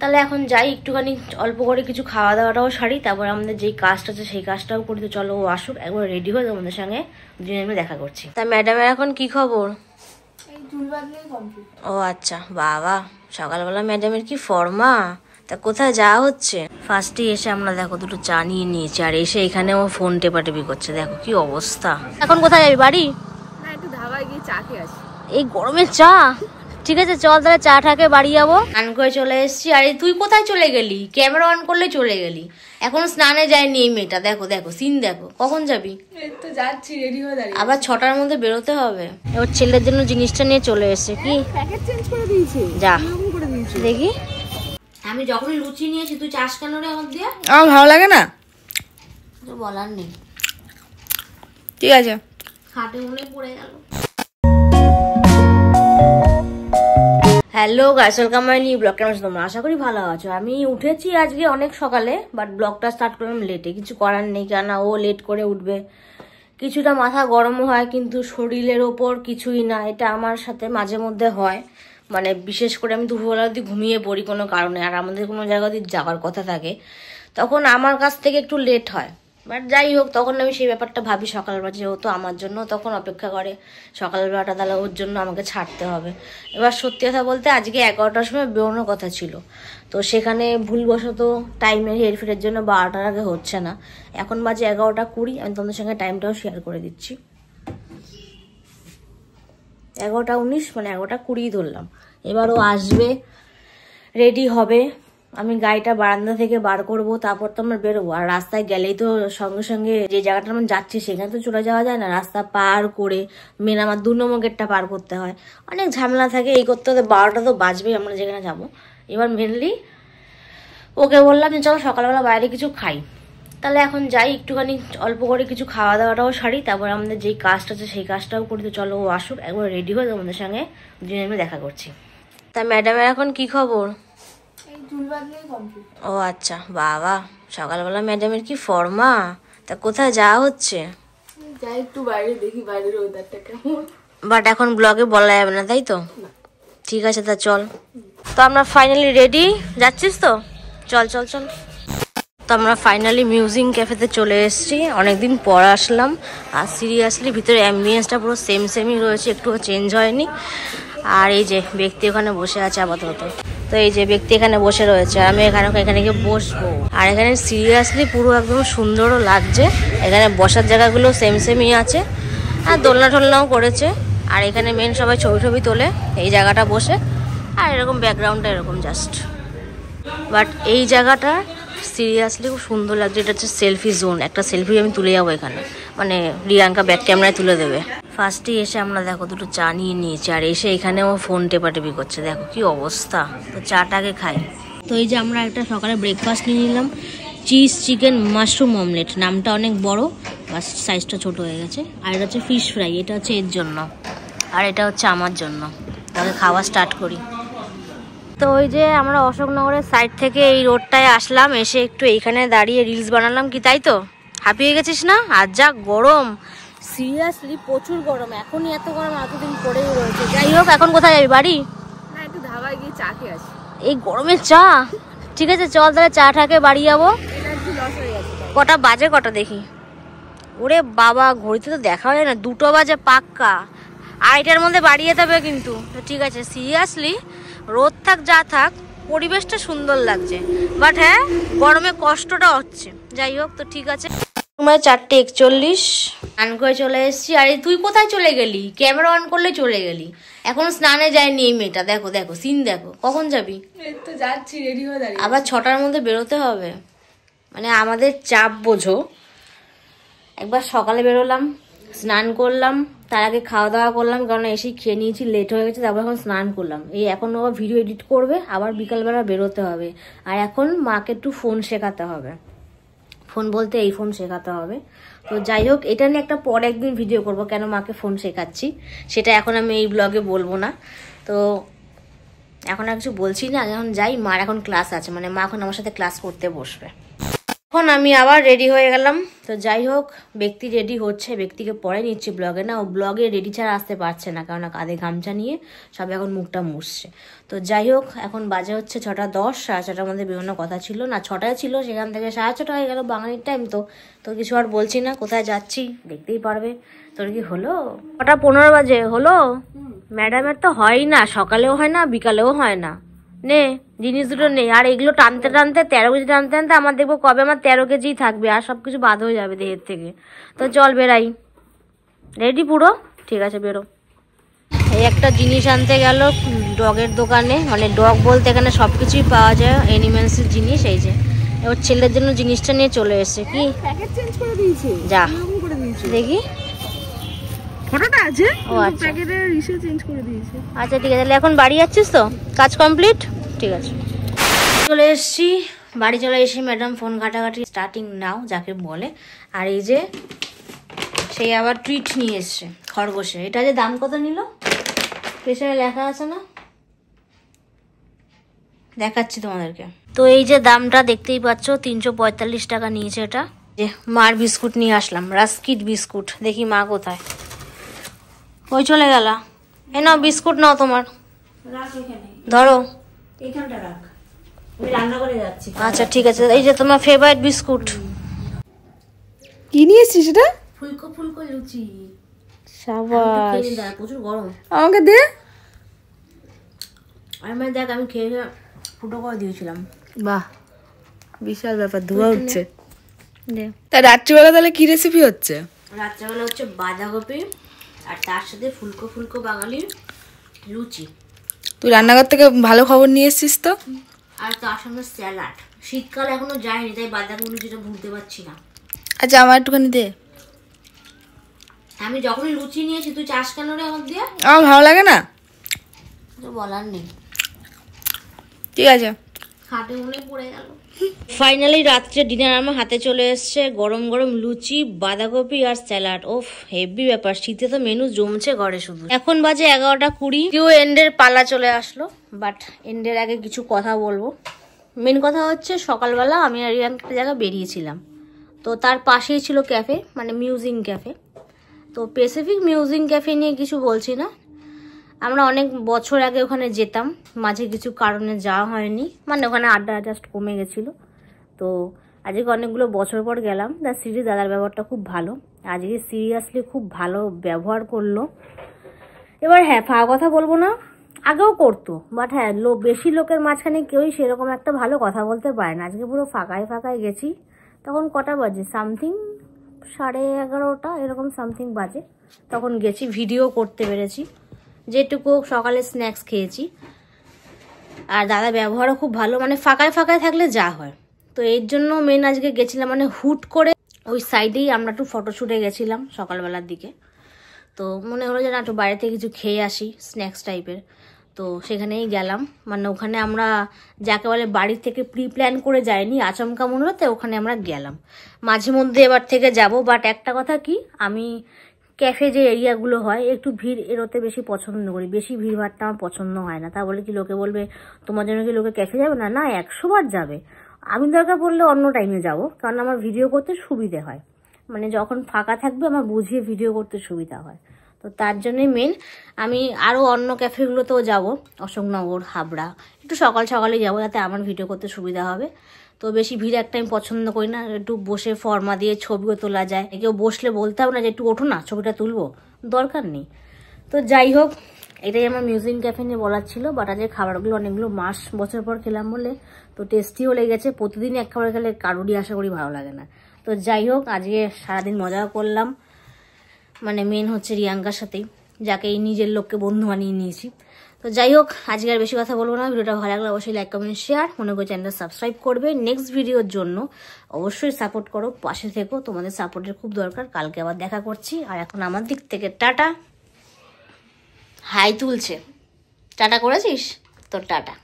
তাহলে এখন যাই একটুখানি অল্প করে কিছু খাওয়া দাওয়াটাও সারি, তারপর আমাদের যেই কাজটা আছে সেই কাজটাও করি। তো চলো ও আসুক, একবার রেডি হয়ে তোমাদের সঙ্গে দুজনে মিলে দেখা করছি। তা ম্যাডামের এখন কি খবর? ও আচ্ছা, বাবা সকালবেলা ম্যাডামের কি ফর্মা। তা কোথায় যাওয়া হচ্ছে? ফার্স্টে এসে আমরা দেখো দুটো চা নিয়ে নিয়েছি, আর এসে এখানে ও ফোন টেপাটেপি করছে, দেখো কি অবস্থা। এখন কোথায় যাবি? বাড়ি? না, একটু ধাবায় গিয়ে চা খেয়ে আসি। এই গরমে চা? ঠিক আছে চল তাহলে চা ঠাকে বাড়ি যাবো। স্নান করে চলে এসেছি। আরে তুই কোথায় চলে গেলি? ক্যামেরা অন করলে চলে গেলি, এখন স্নানে যায়নি এই মেয়েটা। দেখো দেখো সিন দেখো। কখন যাবি? এই তো যাচ্ছি, রেডি হয়ে দাঁড়িয়ে। আবার 6টার মধ্যে বেরোতে হবে। ওর ছেলের জন্য জিনিসটা নিয়ে চলে এসেছে। কি প্যাকেট চেঞ্জ করে দিয়েছে? যা এরকম করে দিয়েছে দেখি। আমি যখনই লুচি নিয়েছি তুই চাস কেন রে আমার দিয়ে? আমার ভালো লাগে না, বলার নেই। ঠিক আছে, খাটে মনে পড়ে গেল। Hello guys, welcome my new blog. কেমন আছো তোমরা? আশা করি ভালো আছো। আমি উঠেছি আজকে অনেক সকালে, বাট ব্লগটা স্টার্ট করলাম লেটে। কিছু করার নেই, কেন ও লেট করে উঠবে। কিছুটা মাথা গরমও হয়, কিন্তু শরীরের ওপর কিছুই না। এটা আমার সাথে মাঝে মধ্যে হয়, মানে বিশেষ করে আমি দুপুরবেলা যদি ঘুমিয়ে পড়ি কোনো কারণে, আর আমাদের কোনো জায়গা যদি যাওয়ার কথা থাকে, তখন আমার কাছ থেকে একটু লেট হয়। বাট যাই হোক, তখন আমি সেই ব্যাপারটা ভাবি সকালবেলা, যেহেতু আমার জন্য তখন অপেক্ষা করে সকালবেলাটা, তাহলে ওর জন্য আমাকে ছাড়তে হবে। এবার সত্যি কথা বলতে আজকে 11টার সময় বেরোনোর কথা ছিল, তো সেখানে ভুলবশত টাইমের হেরফেরের জন্য 12টার আগে হচ্ছে না। এখন বাজে 11টা 20। আমি তোমাদের সঙ্গে টাইমটাও শেয়ার করে দিচ্ছি। 11টা 19, মানে 11টা 20 ধরলাম। এবার ও আসবে, রেডি হবে, আমি গাড়িটা বারান্দা থেকে বার করব, তারপর তো আমরা বেরোবো। আর রাস্তায় গেলেই তো সঙ্গে সঙ্গে যে জায়গাটা আমরা যাচ্ছি সেখানে তো চলে যাওয়া যায় না। রাস্তা পার করে মেন আমার 2 নম্বর গেটটা পার করতে হয়, অনেক ঝামেলা থাকে। এই করতে হতে 12টা তো বাজবেই আমরা যেখানে যাব। এবার মেনলি ওকে বললাম যে চলো সকালবেলা বাইরে কিছু খাই। তাহলে এখন যাই একটুখানি অল্প করে কিছু খাওয়া দাওয়াটাও সারি, তারপর আমাদের যেই কাজটা আছে সেই কাজটাও করি। তো চলো ও আসুক, একবার রেডি হয়ে তোমাদের সঙ্গে দুজনে মিলে দেখা করছি। তা ম্যাডামের এখন কি খবর? ও আচ্ছা, বাবা সকালবেলা ম্যাডামের কি ফর্মা। তা কোথায় যাওয়া হচ্ছে? যাই একটু বাইরে দেখি বাইরের ওয়েদারটা কেমন। বাট এখন ব্লগে বলা যাবে না, তাই তো? ঠিক আছে, তা চল। তো আমরা ফাইনালি রেডি, যাচ্ছিস তো? চল চল চল। তো আমরা ফাইনালি মিউজিক ক্যাফেতে চলে এসেছি, অনেকদিন পর আসলাম। আর সিরিয়াসলি ভিতরে অ্যাম্বিয়েন্সটা পুরো সেমই রয়েছে, একটুও চেঞ্জ হয়নি। আর এই যে ব্যক্তি ওখানে বসে আছে আপাতত। তো এই যে ব্যক্তি এখানে বসে রয়েছে, আমি এখানে গিয়ে বসবো। আর এখানে সিরিয়াসলি পুরো একদম সুন্দরও লাগছে। এখানে বসার জায়গাগুলো সেমই আছে, আর দোলনা টোলনাও করেছে। আর এখানে মেন সবাই ছবি তোলে এই জায়গাটা বসে। আর এরকম ব্যাকগ্রাউন্ডটা এরকম জাস্ট। বাট এই জায়গাটা সিরিয়াসলি খুব সুন্দর লাগছে। এটা হচ্ছে সেলফি জোন। একটা সেলফি আমি তুলে যাবো এখানে, মানে রিয়াঙ্কা ব্যাক ক্যামেরায় তুলে দেবে। ফার্স্টে এসে আমরা দেখো দুটো চা নিয়ে নিয়েছি, আর এসে এখানে ও ফোন টেপাটেপি করছে, দেখো কি অবস্থা। তো চাটাকে খাই। তো এই যে আমরা একটা সকালে ব্রেকফাস্ট নিয়ে নিলাম, চিজ চিকেন মাশরুম অমলেট। নামটা অনেক বড়, বাস সাইজটা ছোট হয়ে গেছে। আর এটা হচ্ছে ফিশ ফ্রাই, এটা হচ্ছে এর জন্য, আর এটা হচ্ছে আমার জন্য। তাহলে খাওয়া স্টার্ট করি। তো ওই যে আমরা অশোকনগরের সাইড থেকে এই রোডটায় আসলাম, এসে একটু এইখানে দাঁড়িয়ে রিলস বানালাম। কি তাই তো? হাঁপিয়ে গেছিস না? আর যা গরম, সিরিয়াসলি প্রচুর গরম। এখনই এত গরম, এতদিন পরেই রয়েছে। যাই হোক, এখন কোথায় যাবি? বাড়ি? না, একটু ধাবায় গিয়ে চা খেয়ে আসি। এই গরমে চা? ঠিক আছে চল তাহলে চা ঠাকে বাড়ি যাবো। এনার্জি লস হয়ে গেছে। কটা বাজে কটা দেখি? ওরে বাবা, ঘড়িতে তো দেখা যায় না, 2টো বাজে পাক্কা। 2:30টার মধ্যে বাড়ি যেতে হবে কিন্তু। তো ঠিক আছে, সিরিয়াসলি রোদ থাক যা থাক, পরিবেশটা সুন্দর লাগছে। বাট হ্যাঁ, গরমে কষ্টটা হচ্ছে। যাই হোক, তো ঠিক আছে। তোমার 4:41 স্নান করে চলে এসেছি। আরে তুই কোথায় চলে গেলি? ক্যামেরা অন করলে চলে গেলি, এখন স্নানে যায়নি এই মেয়েটা। দেখো দেখো সিন দেখো। কখন যাবি? এই তো যাচ্ছি, রেডি হয়ে দাঁড়িয়ে। আবার 6টার মধ্যে বেরোতে হবে, মানে আমাদের চাপ বোঝো। একবার সকালে বেরোলাম, স্নান করলাম, তার আগে খাওয়া দাওয়া করলাম, কারণ এসেই খেয়ে নিয়েছি, লেট হয়ে গেছে। তারপর এখন স্নান করলাম। এই এখন আবার ভিডিও এডিট করবে, আবার বিকালবেলা বেরোতে হবে। আর এখন মাকে একটু ফোন শেখাতে হবে, ফোন বলতে এই ফোন শেখাতে হবে। তো যাই হোক, এটা নিয়ে একটা পরে একদিন ভিডিও করব, কেন মাকে ফোন শেখাচ্ছি সেটা এখন আমি এই ব্লগে বলবো না। তো এখন আর কিছু বলছি না, এখন যাই। মার এখন ক্লাস আছে, মানে মা এখন আমার সাথে ক্লাস করতে বসবে। এখন আমি আবার রেডি হয়ে গেলাম। তো যাই হোক, ব্যক্তি রেডি হচ্ছে, ব্যক্তিকে পরে নিচ্ছি ব্লগে। না, ও ব্লগে রেডি ছাড়া আসতে পারছে না, কারণ কাঁধে গামছা নিয়ে সব এখন মুখটা মুছছে। তো যাই হোক, এখন বাজে হচ্ছে 6:10, 6:30টার মধ্যে বেরোনোর কথা ছিল, না 6টায় ছিল, সেখান থেকে 6:30 হয়ে গেল বাঙালির টাইম। তো কিছু আর বলছি না, কোথায় যাচ্ছি দেখতেই পারবে। তোর কি হলো? 6:15 বাজে হলো? ম্যাডামের তো হয়ই না, সকালেও হয় না বিকালেও হয় না। নে জিনিস দুটো নেই। আর এগুলো টানতে টানতে 13 কেজি টানতে টানতে আমার দেখবো কবে আমার 13 কেজি থাকবে, আর সবকিছু বাদ হয়ে যাবে দেহের থেকে। তো চল বেরাই। রেডি পুরো? ঠিক আছে, বেরো। এই একটা জিনিস আনতে গেল ডগের দোকানে, মানে ডগ বলতে এখানে সব কিছুই পাওয়া যায়, অ্যানিমেলসের জিনিস। এই যে এবার ছেলের জন্য জিনিসটা নিয়ে চলে এসছে। কি প্যাকেট চেঞ্জ করে দিয়েছে? যা করে দিয়েছে, দেখি ফটোটা আছে। ও আচ্ছা, প্যাকেটের ইস্যু চেঞ্জ করে দিয়েছে। আচ্ছা ঠিক আছে, তাহলে এখন বাড়ি যাচ্ছিস তো? কাজ কমপ্লিট? ঠিক আছে, চলে এসছি। বাড়ি চলে এসে ম্যাডাম ফোন ঘাটাঘাটি স্টার্টিং নাও যাকে বলে। আর এই যে সেই আবার ট্রিট নিয়ে এসছে খরগোশে। এটা যে দাম কত নিল পেছনে লেখা আছে না, দেখাচ্ছি তোমাদেরকে। তো এই যে দামটা দেখতেই পাচ্ছ, 345 টাকা নিয়েছে এটা। যে মার বিস্কুট নিয়ে আসলাম, রাস্কিট বিস্কুট। দেখি মা কোথায়? ওই চলে গেল। এ নাও বিস্কুট, নাও তোমার, ধরো এখানটা রাখ, আমি রান্না করে যাচ্ছি। আচ্ছা ঠিক আছে, এই যে তোমার ফেভারিট বিস্কুট। কি নিয়ে এসেছিস সেটা? ফুলকো ফুলকো লুচি। সাবাস, প্রচুর গরম। আমাকে দে। আমি দেখ, আমি খেয়ে ফুটো করে দিয়েছিলাম। বাহ, বিশাল ব্যাপার, ধোয়া উঠছে। তা রাত্রিবেলা তাহলে কি রেসিপি হচ্ছে? রাত্রেবেলা হচ্ছে বাঁধাকপি আর তার সাথে ফুলকো ফুলকো বাঙালি লুচি। তুই রান্নাঘর থেকে ভালো খবর নিয়ে এসেছিস তো। আর তার সঙ্গে স্যালাড। শীতকাল এখনো যায়নি, তাই বাঁধাকপি লুচিটা ভুলতে পারছি না। আচ্ছা আমার একটুখানি দে। আমি যখনই লুচি নিয়েছি তুই চাস কেন রে আমার দিয়ে? আমার ভালো লাগে না, তো বলার নেই। ঠিক আছে, হাতে মনে পড়ে গেল। ফাইনালি রাত্রে ডিনার আমার হাতে চলে এসছে, গরম গরম লুচি, বাঁধাকপি আর স্যালাড। ওফ, হেভি ব্যাপার। শীতে তো মেনু জমছে ঘরে শুধু। এখন বাজে 11:20। কেউ এন্ডের পালা চলে আসলো, বাট এন্ডের আগে কিছু কথা বলবো। মেন কথা হচ্ছে সকালবেলা আমি আর একটা জায়গায় বেরিয়েছিলাম, তো তার পাশেই ছিল ক্যাফে, মানে মিউজিং ক্যাফে। তো স্পেসিফিক মিউজিং ক্যাফে নিয়ে কিছু বলছি না, আমরা অনেক বছর আগে ওখানে যেতাম, মাঝে কিছু কারণে যাওয়া হয়নি, মানে ওখানে আড্ডা জাস্ট কমে গেছিলো। তো আজকে অনেকগুলো বছর পর গেলাম। দাদার ব্যবহারটা খুব ভালো, আজকে সিরিয়াসলি খুব ভালো ব্যবহার করলো। এবার হ্যাঁ, ফাঁকা কথা বলবো না, আগেও করতো, বাট হ্যাঁ বেশি লোকের মাঝখানে কেউই সেরকম একটা ভালো কথা বলতে পারে না। আজকে পুরো ফাঁকায় ফাঁকায় গেছি। তখন কটা বাজে, সামথিং 11:30 এরকম সামথিং বাজে। তখন গেছি, ভিডিও করতে পেরেছি, যেটুকু সকালে স্ন্যাক্স খেয়েছি। আর দাদা ব্যবহারও খুব ভালো, মানে ফাঁকায় ফাঁকায় থাকলে যা হয়। তো এর জন্য মেন আজকে গেছিলাম, মানে হুট করে ওই সাইডেই আমরা একটু ফটোশ্যুটে গেছিলাম সকালবেলার দিকে। তো মনে হলো যে না, একটু বাইরে থেকে কিছু খেয়ে আসি স্ন্যাক্স টাইপের। তো সেখানেই গেলাম, মানে ওখানে আমরা যাকে বলে বাড়ি থেকে প্রি প্ল্যান করে যাইনি, আচমকা মনে হলো, তো ওখানে আমরা গেলাম। মাঝে মধ্যে এবার থেকে যাব, বাট একটা কথা কি, আমি ক্যাফে যে এরিয়াগুলো হয় একটু ভিড় এরোতে বেশি পছন্দ করি। বেশি ভিড়ভাড়টা আমার পছন্দ হয় না। তা বলে কি লোকে বলবে তোমার জন্য কি লোকে ক্যাফে যাবে না? না, 100 বার যাবে। আমি দরকার পড়লে অন্য টাইমে যাব, কারণ আমার ভিডিও করতে সুবিধে হয়, মানে যখন ফাঁকা থাকবে আমার বুঝিয়ে ভিডিও করতে সুবিধা হয়। তো তার জন্যই মেন আমি আরও অন্য ক্যাফেগুলোতেও যাব, অশোকনগর, হাবড়া, একটু সকাল সকালে যাবো, যাতে আমার ভিডিও করতে সুবিধা হবে। তো বেশি ভিড় একটা আমি পছন্দ করি না, একটু বসে ফর্মা দিয়ে ছবিও তোলা যায়। কেউ বসলে বলতে হবে না যে একটু ওঠো না ছবিটা তুলবো, দরকার নেই। তো যাই হোক, এটাই আমার মিউজিক ক্যাফে নিয়ে বলার ছিল। বাট আজকে খাবারগুলো অনেকগুলো বছর পর খেলাম বলে তো টেস্টিও লেগেছে। প্রতিদিন এক খাবার খেলে কারোরই আশা করি ভালো লাগে না। তো যাই হোক, আজকে সারাদিন মজা করলাম, মানে মেন হচ্ছে রিয়াঙ্কার সাথেই, যাকে এই নিজের লোককে বন্ধু বানিয়ে নিয়েছি। তো যাই হোক, আজকে আর বেশি কথা বলবো না। ভিডিওটা ভালো লাগলে অবশ্যই লাইক, কমেন্ট, শেয়ার, মনে করে চ্যানেলটা সাবস্ক্রাইব করবে। নেক্সট ভিডিওর জন্য অবশ্যই সাপোর্ট করো, পাশে থেকো, তোমাদের সাপোর্টের খুব দরকার। কালকে আবার দেখা করছি। আর এখন আমার দিক থেকে টাটা। হাই তুলছে, টাটা করেছিস তোর টাটা।